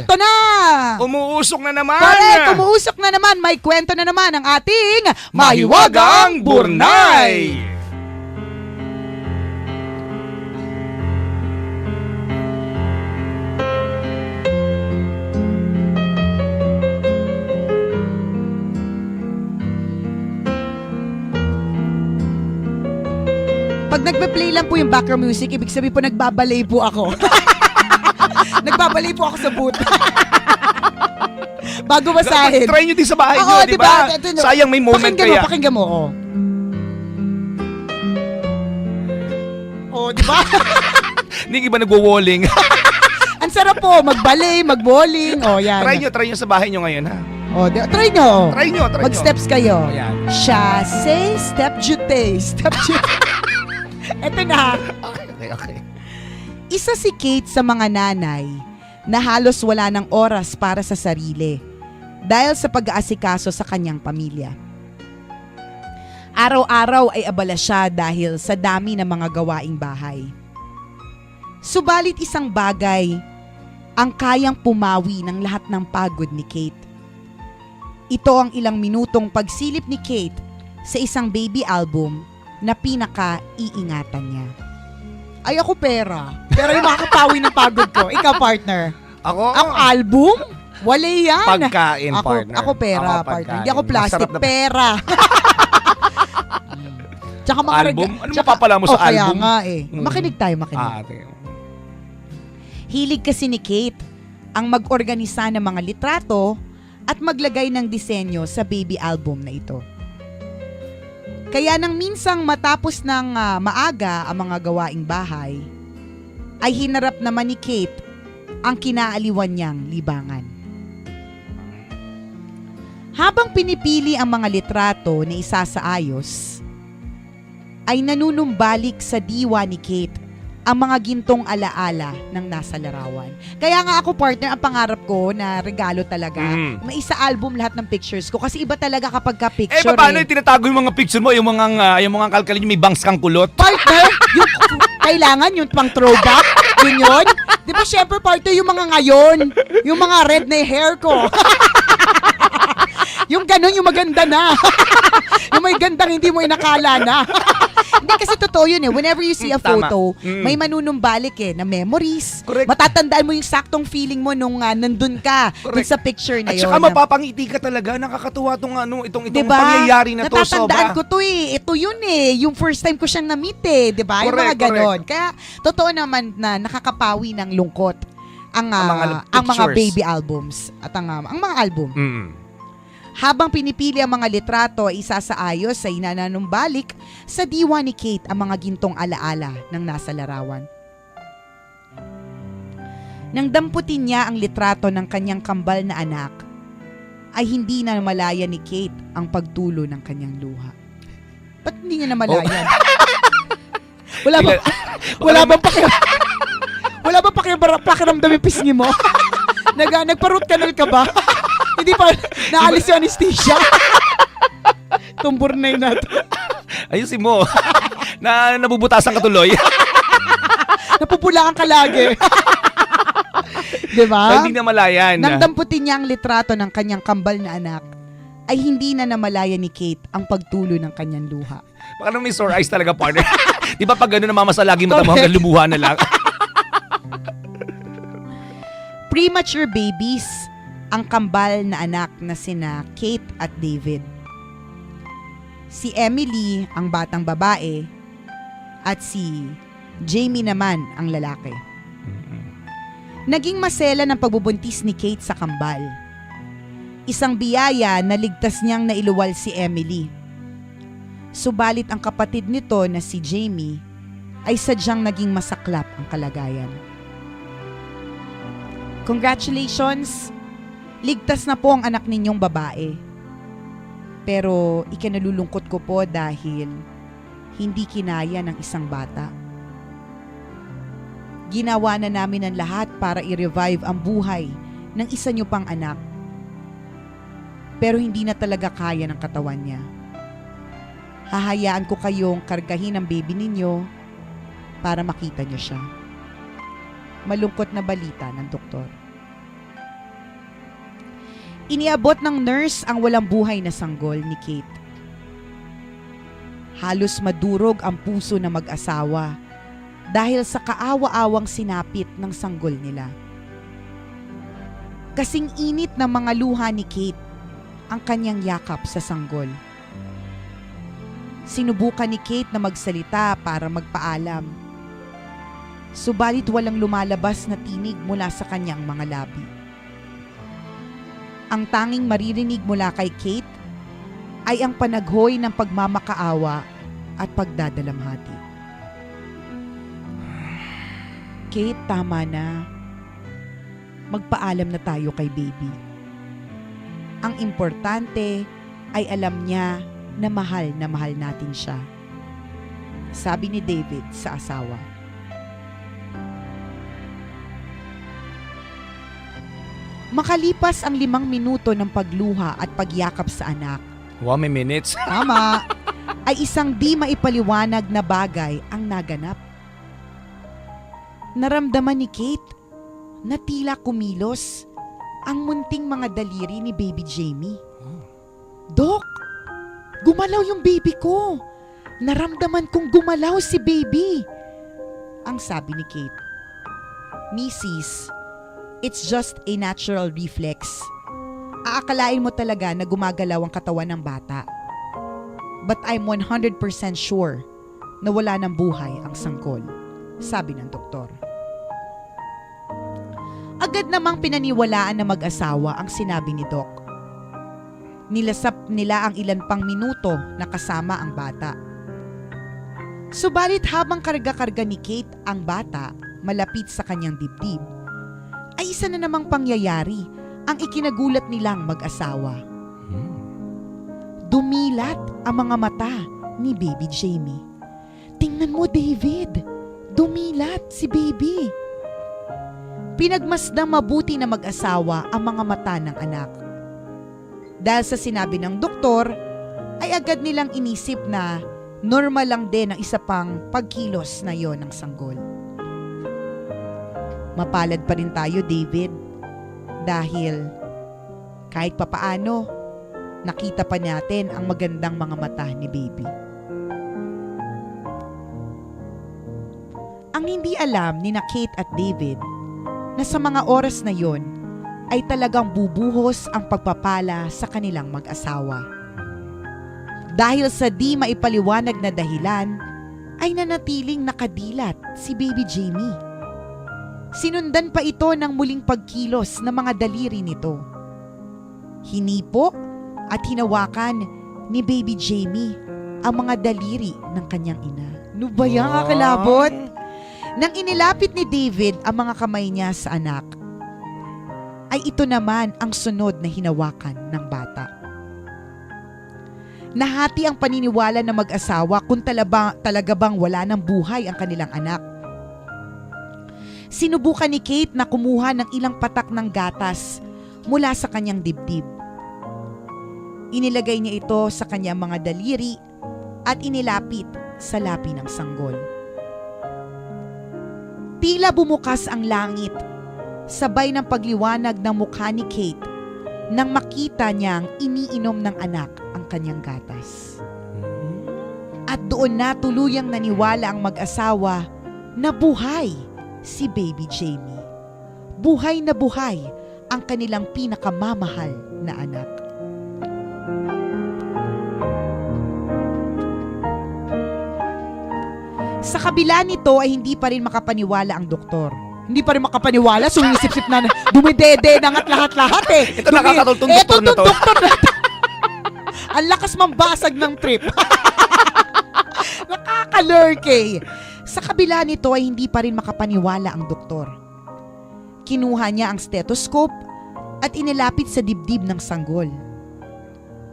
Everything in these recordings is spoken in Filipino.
Eto na! Umuusok na naman! Correct! Umuusok na naman. May kwento na naman ang ating Mahiwagang Burnay! Pag nagpe-play lang po yung background music, ibig sabihin po nagbabalay po ako. Nagbabalay po ako sa boot. Bago basahin. Try nyo din sa bahay nyo, di ba? Sayang may moment kaya. Pakinggan mo. Di ba? Hindi ba nagwo-walling? Ang sarap po, magbalay, mag-bowling. Yan. Try nyo sa bahay nyo ngayon, ha? Try nyo. Try nyo. Mag-steps kayo. Ayan. Chasse, step jute. Step jute. Eto na. Okay. Isa si Kate sa mga nanay na halos wala ng oras para sa sarili dahil sa pag-aasikaso sa kanyang pamilya. Araw-araw ay abala siya dahil sa dami ng mga gawaing bahay. Subalit isang bagay ang kayang pumawi ng lahat ng pagod ni Kate. Ito ang ilang minutong pagsilip ni Kate sa isang baby album na pinaka-iingatan niya. Ay, ako pera. Pero yung makakapawi ng pagod ko. Ikaw, partner. Ako album? Wala yan. Pagkain, partner. Ako pera, Ako partner. Hindi ako plastic. Pera. Tsaka album? Ano mapapala mo sa album? Kaya nga eh. Makinig tayo, Hilig kasi ni Kate ang mag-organisa ng mga litrato at maglagay ng disenyo sa baby album na ito. Kaya nang minsang matapos ng maaga ang mga gawaing bahay, ay hinarap naman ni Kate ang kinaaliwan niyang libangan. Habang pinipili ang mga litrato na isasaayos, ay nanunumbalik sa diwa ni Kate ang mga gintong alaala ng nasa larawan. Kaya nga ako, partner, ang pangarap ko na regalo talaga, may isa album lahat ng pictures ko. Kasi iba talaga kapag ka-picture. Paano yung tinatago yung mga picture mo? Yung mga kalkalin, may bangs kang kulot? Partner, kailangan yung pang throwback. Yun. Di ba, syempre, partner, yung mga ngayon, yung mga red na hair ko. Yung ganun, yung maganda na. Yung may gandang hindi mo inakala na. Hindi kasi totoo yun eh. Whenever you see a photo, may manunumbalik na memories. Correct. Matatandaan mo yung saktong feeling mo nung nandun ka dun sa picture na yun. At saka mapapangiti ka talaga. Nakakatuwa itong diba? pangyayari na to. Natatandaan ko to eh. Ito yun eh. Yung first time ko siyang na-meet eh. Diba? Yung mga ganon. Kaya totoo naman na nakakapawi ng lungkot ang mga baby albums at ang mga album. Habang pinipili ang mga litrato ay isasaayos sa inananumbalik sa diwa ni Kate ang mga gintong alaala ng nasa larawan. Nang damputin niya ang litrato ng kanyang kambal na anak, ay hindi na malaya ni Kate ang pagtulo ng kanyang luha. Ba't hindi niya namalayan? Wala bang pakiramdam yung pisngi mo? Nagpa-root canal ka ba? Hindi pa naalis yung anesthesia. Tumburnay na to. Ayusin mo. Nabubutasan ka tuloy. Napupulaan ka lagi. Diba? Hindi na malayan. Nang damputin niya ang litrato ng kanyang kambal na anak, ay hindi na namalaya ni Kate ang pagtulo ng kanyang luha. Baka naman may sore eyes talaga, partner. Di ba pag gano'n namamasa lagi mata mo hanggang lumuha na lang? Premature babies ang kambal na anak na sina Kate at David. Si Emily ang batang babae at si Jamie naman ang lalaki. Naging masela ng pagbubuntis ni Kate sa kambal. Isang biyaya na ligtas niyang nailuwal si Emily. Subalit ang kapatid nito na si Jamie ay sadyang naging masaklap ang kalagayan. Congratulations! Ligtas na po ang anak ninyong babae. Pero ikinalulungkot ko po dahil hindi kinaya ng isang bata. Ginawa na namin ang lahat para i-revive ang buhay ng isa niyo pang anak. Pero hindi na talaga kaya ng katawan niya. Hahayaan ko kayong kargahin ang baby ninyo para makita niyo siya. Malungkot na balita ng doktor. Iniabot ng nurse ang walang buhay na sanggol ni Kate. Halos madurog ang puso ng mag-asawa dahil sa kaawa-awang sinapit ng sanggol nila. Kasing init ng mga luha ni Kate ang kanyang yakap sa sanggol. Sinubukan ni Kate na magsalita para magpaalam. Subalit walang lumalabas na tinig mula sa kanyang mga labi. Ang tanging maririnig mula kay Kate ay ang panaghoy ng pagmamakaawa at pagdadalamhati. Kate, tama na. Magpaalam na tayo kay baby. Ang importante ay alam niya na mahal natin siya. Sabi ni David sa asawa. Makalipas ang 5 minuto ng pagluha at pagyakap sa anak, Wow, may minutes. tama, ay isang di maipaliwanag na bagay ang naganap. Naramdaman ni Kate na tila kumilos ang munting mga daliri ni baby Jamie. Dok, gumalaw yung baby ko. Naramdaman kong gumalaw si baby. Ang sabi ni Kate. Mrs., it's just a natural reflex. Aakalain mo talaga na gumagalaw ang katawan ng bata. But I'm 100% sure na wala ng buhay ang sangkol, sabi ng doktor. Agad namang pinaniwalaan ng mag-asawa ang sinabi ni Doc. Nilasap nila ang ilan pang minuto na kasama ang bata. Subalit habang karga-karga ni Kate ang bata malapit sa kanyang dibdib, ay isa na namang pangyayari ang ikinagulat nilang mag-asawa. Dumilat ang mga mata ni baby Jamie. Tingnan mo, David. Dumilat si baby. Pinagmasdang mabuti na mag-asawa ang mga mata ng anak. Dahil sa sinabi ng doktor, ay agad nilang inisip na normal lang din ang isa pang pagkilos na yon ng sanggol. Mapalad pa rin tayo, David, dahil kahit papaano, nakita pa natin ang magandang mga mata ni baby. Ang hindi alam ni na Kate at David na sa mga oras na yon ay talagang bubuhos ang pagpapala sa kanilang mag-asawa. Dahil sa di maipaliwanag na dahilan, ay nanatiling nakadilat si baby Jamie. Sinundan pa ito ng muling pagkilos ng mga daliri nito. Hinipo at hinawakan ni baby Jamie ang mga daliri ng kanyang ina. Ano ba yan, kakalabot? Nang inilapit ni David ang mga kamay niya sa anak, ay ito naman ang sunod na hinawakan ng bata. Nahati ang paniniwala ng mag-asawa kung talaga bang wala ng buhay ang kanilang anak. Sinubukan ni Kate na kumuha ng ilang patak ng gatas mula sa kanyang dibdib. Inilagay niya ito sa kanyang mga daliri at inilapit sa lapi ng sanggol. Tila bumukas ang langit, sabay ng pagliwanag ng mukha ni Kate nang makita niyang iniinom ng anak ang kanyang gatas. At doon na tuluyang naniwala ang mag-asawa na buhay si baby Jamie. Buhay na buhay ang kanilang pinakamamahal na anak. Sa kabila nito ay hindi pa rin makapaniwala ang doktor. Hindi pa rin makapaniwala, sumisip-sip na dumidede na nga't lahat-lahat eh. Ito nakakatultong doktor na to. Doktor na to. Ang lakas mambasag ng trip. Nakakalurk. Sa kabila nito ay hindi pa rin makapaniwala ang doktor. Kinuha niya ang stethoscope at inilapit sa dibdib ng sanggol.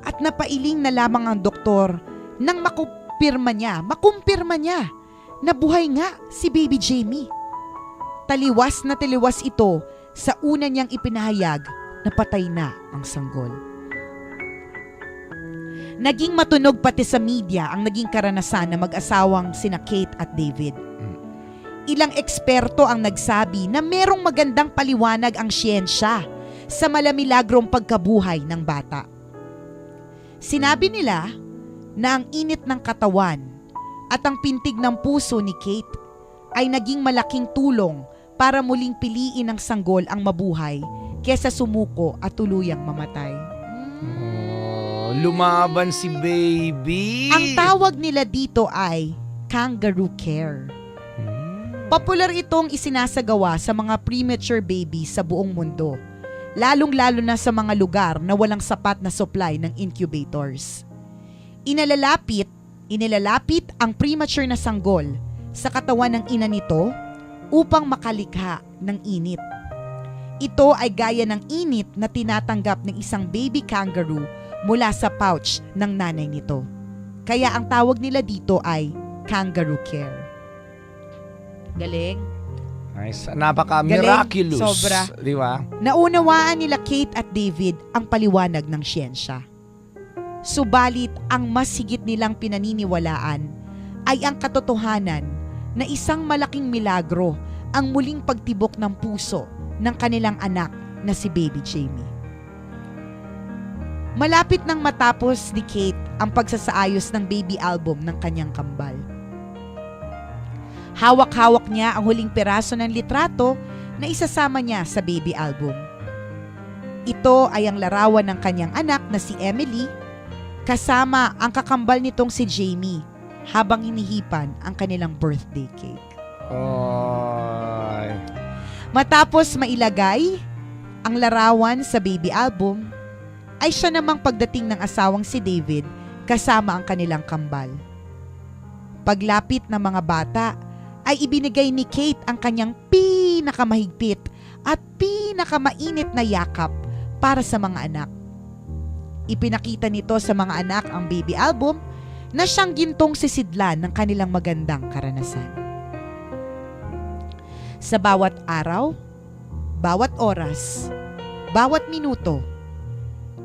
At napailing na lamang ang doktor nang makumpirma niya na buhay nga si baby Jamie. Taliwas na taliwas ito sa una niyang ipinahayag na patay na ang sanggol. Naging matunog pati sa media ang naging karanasan ng mag-asawang sina Kate at David. Ilang eksperto ang nagsabi na merong magandang paliwanag ang siyensya sa malamilagrong pagkabuhay ng bata. Sinabi nila na ang init ng katawan at ang pintig ng puso ni Kate ay naging malaking tulong para muling piliin ng sanggol ang mabuhay kesa sumuko at tuluyang mamatay. Oh, lumaban si baby. Ang tawag nila dito ay kangaroo care. Popular itong isinasagawa sa mga premature babies sa buong mundo, lalong-lalo na sa mga lugar na walang sapat na supply ng incubators. Inilalapit ang premature na sanggol sa katawan ng ina nito upang makalikha ng init. Ito ay gaya ng init na tinatanggap ng isang baby kangaroo mula sa pouch ng nanay nito. Kaya ang tawag nila dito ay kangaroo care. Galing. Nice. Napaka-miraculous. Galing. Sobra. Di ba? Naunawaan nila Kate at David ang paliwanag ng siyensya. Subalit ang mas higit nilang pinaniniwalaan ay ang katotohanan na isang malaking milagro ang muling pagtibok ng puso ng kanilang anak na si Baby Jamie. Malapit nang matapos ni Kate ang pagsasaayos ng baby album ng kanyang kambal. Hawak-hawak niya ang huling piraso ng litrato na isasama niya sa baby album. Ito ay ang larawan ng kanyang anak na si Emily kasama ang kakambal nitong si Jamie habang hinihipan ang kanilang birthday cake. Oy. Matapos mailagay ang larawan sa baby album, ay siya namang pagdating ng asawang si David kasama ang kanilang kambal. Paglapit ng mga bata, ay ibinigay ni Kate ang kanyang pinakamahigpit at pinakamainit na yakap para sa mga anak. Ipinakita nito sa mga anak ang baby album na siyang gintong sisidlan ng kanilang magandang karanasan. Sa bawat araw, bawat oras, bawat minuto,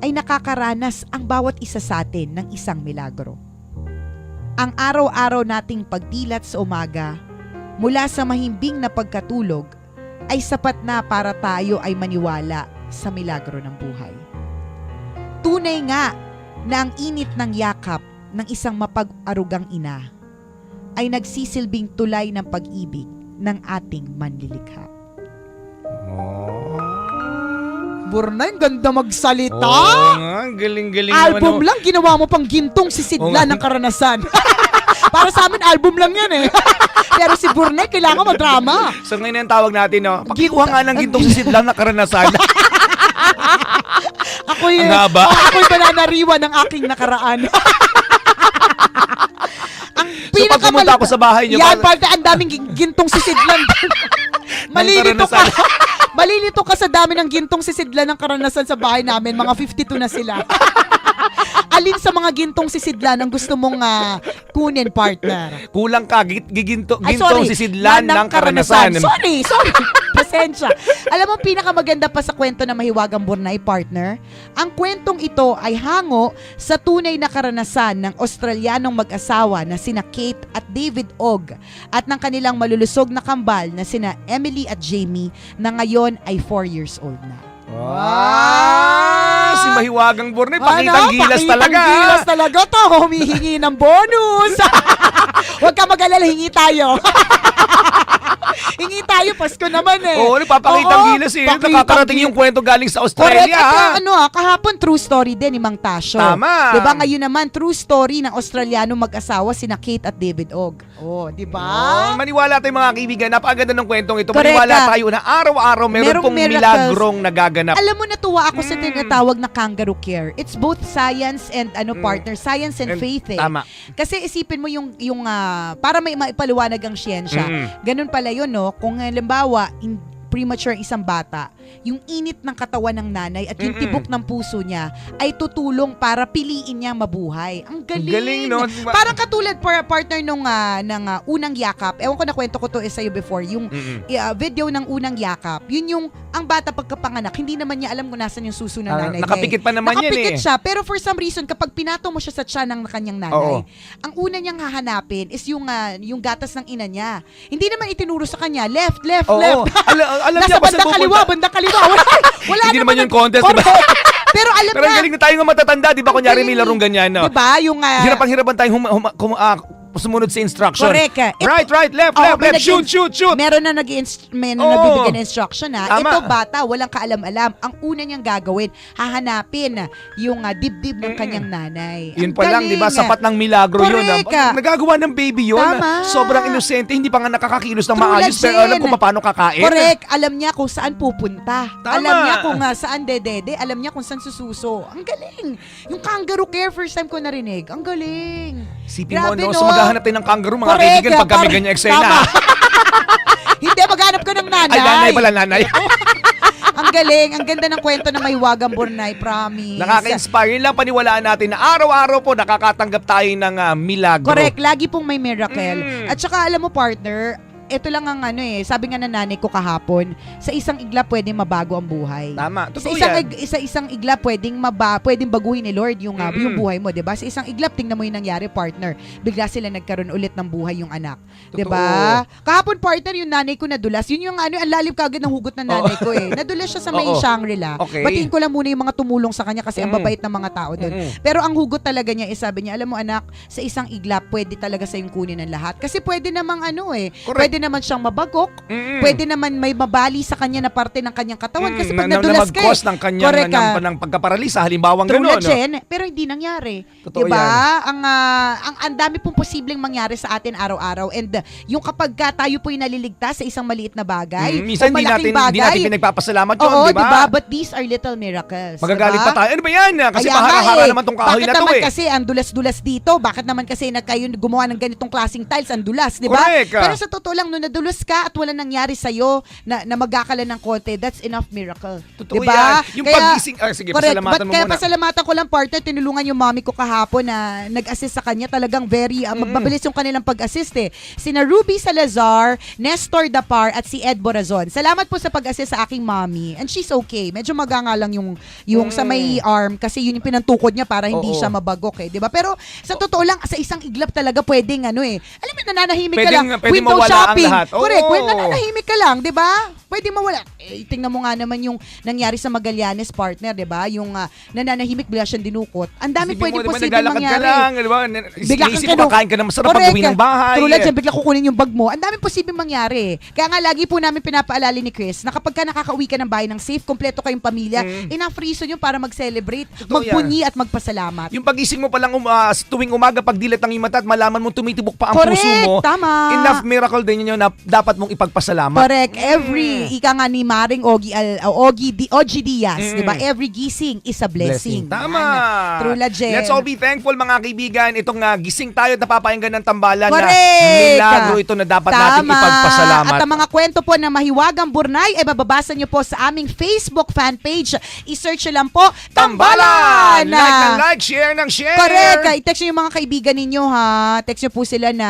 ay nakakaranas ang bawat isa sa atin ng isang milagro. Ang araw-araw nating pagdilat sa umaga mula sa mahimbing na pagkatulog ay sapat na para tayo ay maniwala sa milagro ng buhay. Tunay nga na ang init ng yakap ng isang mapag-arugang ina ay nagsisilbing tulay ng pag-ibig ng ating manlilikha. Oh. Burnay, ganda magsalita. Oo nga, galing-galing Album naman. lang, ginawa mo pang gintong sisidlan ng karanasan. Para sa amin, album lang yan eh. Pero si Burnay, kailangan madrama. So ngayon ang tawag natin, no? Pakikuha nga ng gintong sisidlan na karanasan. Ako'y bananariwa ng aking nakaraan. So pag pumunta ako sa bahay niyo, yan, parte ang daming gintong sisidlan. Malilito ka sa dami ng gintong sisidlan ng karanasan sa bahay namin. Mga 52 na sila. Alin sa mga gintong sisidlan ang gusto mong kunin, partner? kulang ka, gintong sorry. sisidlan ng karanasan. Sorry. Pasensya. Alam mo, pinakamaganda pa sa kwento na Mahiwagang Burnay, partner, ang kwentong ito ay hango sa tunay na karanasan ng Australianong mag-asawa na sina Kate at David Ogg at ng kanilang malulusog na kambal na sina Emily at Jamie na ngayon ay 4 years old na. Wow! Si Mahiwagang Burnay, pakitang gilas talaga. Pakitang gilas talaga to. Humihingi ng bonus. Huwag ka mag-alala, hingi tayo. Hingi tayo, Pasko naman eh. Oo, papakitang gilas eh. Nakakarating yung kwento galing sa Australia. Correct. At kahapon true story din ni Mang Tasyo. Tama. Diba ngayon naman, true story ng Australiano mag-asawa sina Kate at David Ogg. Oh, diba? Maniwala tayo mga kaibigan, napakaganda ng kwentong ito. Correct. Maniwala tayo na araw-araw meron pong miracles. milagrong nagaganap. Alam mo, natuwa ako sa tinatawag na kangaroo care. It's both science and partner, science and faith eh. Tama. Kasi isipin mo yung para may maipaliwanag ang siyensya. Ganun pala yun, no? Kung halimbawa, premature isang bata, yung init ng katawan ng nanay at yung tibok ng puso niya ay tutulong para piliin niya mabuhay. Ang galing. Galing, no? Parang katulad partner nung unang yakap. Ewan ko na kwento ko to sa'yo before. Yung video ng unang yakap. Yun yung ang bata pagkapanganak, hindi naman niya alam kung nasan yung suso ng nanay. Nakapikit pa naman yan eh. Nakapikit siya. Pero for some reason, kapag pinato mo siya sa tiyan ng kanyang nanay, ang una niyang hahanapin is yung gatas ng ina niya. Hindi naman itinuro sa kanya, left. alam Nasa niya kung saan bandang kaliwa, pupunta. bandang kaliwa. Wala Hindi naman yung contest, di ba? Pero alam Pero niya. ang galing na tayo nga matatanda, di ba? Kunyari may larong ganyan, no? Di ba? Yung... Hirap-hirapan tayong sumunod sa instruction. Correct. Right, left, shoot. Meron na may nagbibigay ng instruction ha. Tama. Ito bata, walang kaalam-alam. Ang una niyang gagawin, hahanapin yung dibdib ng kanyang nanay. Yun Ang pa lang, di ba? galing. Sapat ng milagro yun. Correct. Nagagawa ng baby yun. Tama. Sobrang inosente, hindi pa nga nakakakilos ng True maayos, pero legend. alam kung paano kakain. Correct. Alam niya kung saan pupunta. Tama. Alam niya kung saan dedede. Alam niya kung saan sususo. Ang galing. Yung kangaroo care, first time ko narinig. Ang galing. Sipin mo, Grabe, no? no? So maghahanap tayo ng kangaroo, mga Correct. kaibigan, pag kami ganyan eksena. Tama. Hindi, maghanap ko ng nanay. Ay, nanay pala, nanay. Ang galing. Ang ganda ng kwento ng Mahiwagang Burnay, promise. Nakaka-inspire. Yun lang paniwalaan natin na araw-araw po nakakatanggap tayo ng milagro. Correct. Lagi pong may miracle. Mm. At saka alam mo, partner, ito lang ang sabi nga ng nanay ko kahapon, sa isang iglap pwedeng mabago ang buhay. Tama. Sa Totoo isang, yan. isang iglap pwedeng baguhin ni Lord yung buhay mo, 'di ba? Sa isang iglap tingnan mo yung nangyari, partner. Bigla sila nagkaroon ulit ng buhay yung anak, 'di ba? Kahapon, partner, yung nanay ko nadulas. Yun yung ang lalim kagad ng hugot ng nanay ko eh. Nadulas siya sa may Oo. Shangri-La. Okay. Batiin ko lang muna yung mga tumulong sa kanya kasi ang babait ng mga tao doon. Pero ang hugot talaga niya, sabi niya, alam mo anak, sa isang iglap pwede talaga sa yung kunin ng lahat. Kasi pwede namang Correct. pwede naman siyang mabagok, pwede naman may mabali sa kanya na parte ng kanyang katawan kasi pag na nadulas ka mag-cause ng kanyang Correct ka. ng pagkaparalisa, halimbawang True gano'n. No? legend, pero hindi nangyari. Totoo Diba? yan. Ang dami pong posibleng mangyari sa atin araw-araw and yung kapag tayo po'y naliligtas sa isang maliit na bagay Minsan o hindi malaking natin bagay, pinagpapasalamat yun, oo, di ba? But these are little miracles. Magagalit diba? pa tayo. Ano ba yan? Kasi Kaya nga mahara-hara naman tong kahoy bakit na to naman eh. kasi ang dulas-dulas dito? Bakit naman kasi gumawa ng ganitong klaseng tiles ang dulas, di ba? Correct. Pero sa totoo lang, nung nadulas ka at wala nangyari sa'yo na magkakalan ng konti, that's enough miracle. Totoo diba? yan. Yung pagising, sige, Correct. pasalamatan mo Kaya muna. pasalamatan ko lang, partner, tinulungan yung mommy ko kahapon na nag-assist sa kanya. Talagang very, mabilis yung kanilang pag-assist eh. Sina Ruby Salazar, Nestor Dapar, at si Ed Borazon. Salamat po sa pag-assist sa aking mommy. And she's okay. Medyo maganga lang yung sa may arm kasi yun yung pinantukod niya para hindi Oo. siya mabagok eh. Diba? Pero sa totoo lang, sa isang iglap talaga pwedeng alam mo, nananahimik ka lang. Pwedeng Window mawala ang shopping. lahat. Oo. Correct. Well, nananahimik ka lang, di ba? Pwede mawala. Tingnan mo nga naman yung nangyari sa Magallanes, partner, di ba? Yung nananahimik, bigla siyang dinukot. Ang dami Isipin pwede mo, diba, posibleng naglalakad mangyari. ka lang, di ba? Bigla kang Isip mo, kakain ka ng masarap pag-uwi ng bahay. Tulad yan, bigla kukunin yung bag mo. Ang daming posibleng mangyari. Kaya nga lagi po namin pinapaalala ni Chris na kapag ka nakakauwi ka ng bahay ng safe, kompleto kayong pamilya, enough reason yun para mag-celebrate, Totoo magpunyi at magpasalamat. Yung pagising mo palang tuwing umaga, pag dilat ng iyong mata at malaman mo tumitibok pa ang Correct, puso mo, tama. enough miracle din yun na dapat mong ipagpasalamat. Correct. Ika nga ni Maring Ogie Diaz, di ba? Every gising is a blessing. Tama. Yan. True legend. Let's all be thankful, mga kaibigan. Itong gising tayo at napapakinggan ng tambalan na Correct. milagro ito na dapat nating ipagpasalamat. At ang mga kwento po ng Mahiwagang Burnay ay mababasa nyo po sa aming Facebook fan page. I-search nyo lang po, Tambalan! Like ng like, share ng share. Correct. I-text nyo yung mga kaibigan ninyo ha. Text nyo po sila na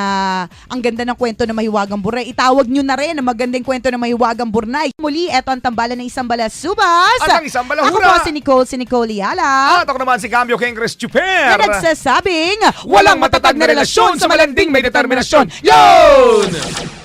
ang ganda ng kwento ng Mahiwagang Burnay. Itawag nyo na rin ang magandang kwento ng Mahiwagang Burnay. Muli, eto ang tambalan ng isang balasubas. At ang isang balahura. Ako po si Nicole Yala. At ako naman si Cambio Kengres Chuper. Na nagsasabing, Walang matatag na relasyon sa malanding may determinasyon. Yun!